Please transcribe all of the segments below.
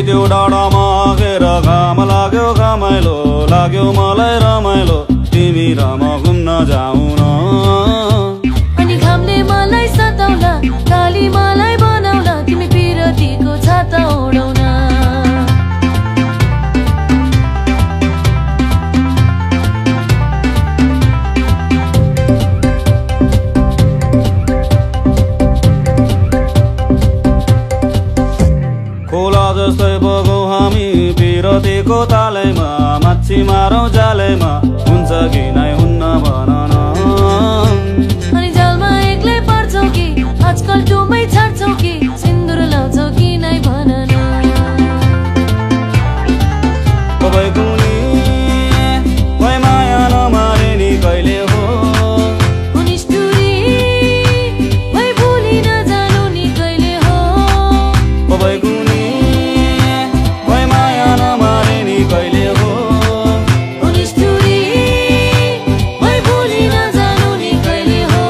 परिदेऊ डाँडामा घेर घाम लाग्यो घमाइलो लाग्यो मलाई रमाइलो तिमी र म घुम्न जाऊ न अनि घामले मलाई सताउला काली मलाई बनाउला तिमी पिरतीको छाता ओढाउन खोला जस्तै बगौँ हामी पिरतीको तालैमा माछी मारौँ जालैमा हुन्छ कि नै हुन्न भन न अनि जालमा एक्लै पर्छौ कि आजकल डुबै छाड्छौ कि सिन्दुर लाउँछौ कि नै भन न भई कुनी भई माया नमारे नि कहिले हो निष्ठुरी भई भुली नजानु नि कहिले हो भई कुनी भई माया नमारे नि कहिले हो निष्ठुरी भई भुली नजानु नि कहिले हो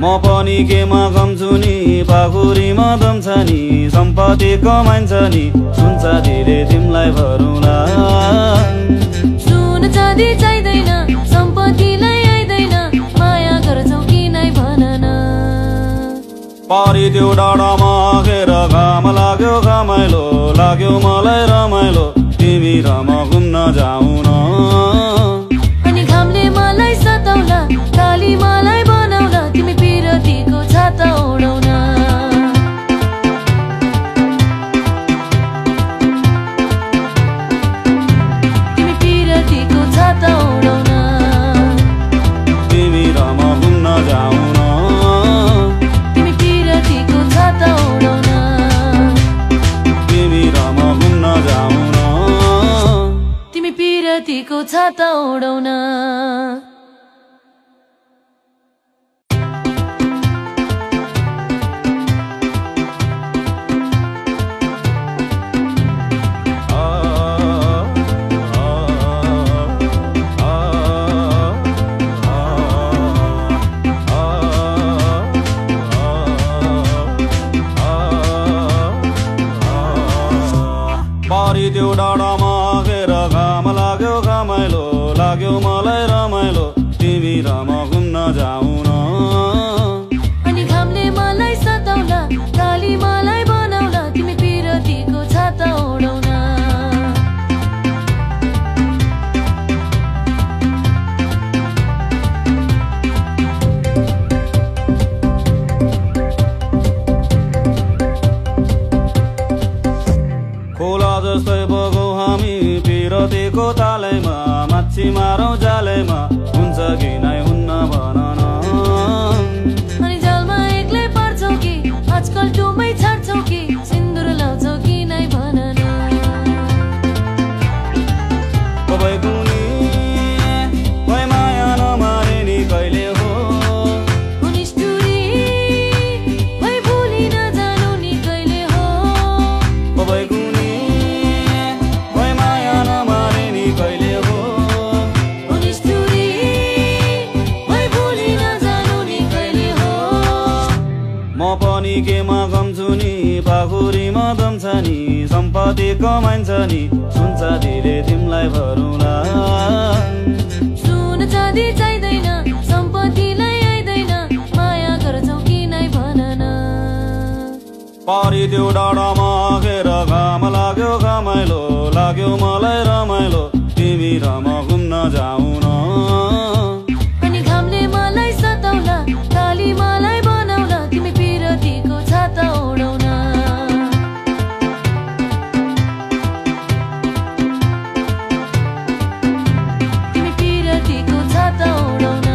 म पनि केमा गम्छु नि पाखुरीमा दम्छ नि सम्पत्ति कमाइन्छ नि सुन्छ धेरै तिमीलाई भरौँला सुन चाँदी चाहिँदैन सम्पत्तिलाई आइदैन माया गर्छौ कि नै भन न परिदेऊ डाँडामा घेर घाम लाग्यो घमाइलो लाग्यो मलाई रमाइलो तिमी र म घुम्न जाऊ न अनि घामले मलाई सताउला काली मलाई बनाउला तिमी पिरतीको छाता ओढाउन तिमी पिरतीको छाता ओढाउन तिमी र म घुम्न जाऊ न तिमी पिरतीको छाता ओढाउन तिमी र म घुम्न जाऊ न तिमी पिरतीको छाता ओढाउन परिदेऊ डाँडामा घेर घाम लाग्यो घमाइलो लाग्यो मलाई रमाइलो तिमी र म घुम्न जाऊ न अनि घामले मलाई सताउला काली मलाई बनाउला तिमी पिरतीको छाता ओढाउन खोला जस्तै बगौँ हामी पिरतीको तालैमा माछी मारौँ जालैमा हुन्छ कि नै हुन्न भन न अनि जालमा एक्लै पर्छौ कि आजकल डुबै छाड्छौ कि सिन्दुर लाउँछौ कि नै भन न भई कुनी भई माया नमारे नि कहिले हो निष्ठुरी भई भुली नजानु नि कहिले हो भई कुनी भई माया नमारे नि कहिले हो निष्ठुरी भई भुली नजानु नि कहिले हो म पनि केमा गम्छु नि पाखुरीमा दम्छ नि सम्पत्ति कमाइन्छ नि सुन्छ धेरै तिमीलाई भरौँला सुन चाँदी चाहिँदैन सम्पत्तिलाई आइदैन माया गर्छौ कि नै भन न परिदेऊ डाँडामा घेर घाम लाग्यो घमाइलो लाग्यो मलाई रमाइलो तिमी र म घुम्न जाऊ न अनि घामले मलाई सताउला काली मलाई बनाउला तिमी पिरतीको छाता ओढाउन तिमी पिरतीको छाता ओढाउन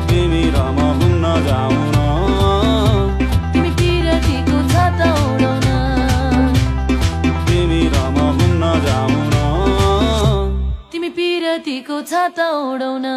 तिमी र म घुम्न जाऊ न तिमी पिरतीको छाता ओढाउन तिमी र म घुम्न जाऊ न तिमी पिरतीको छाता ओढाउन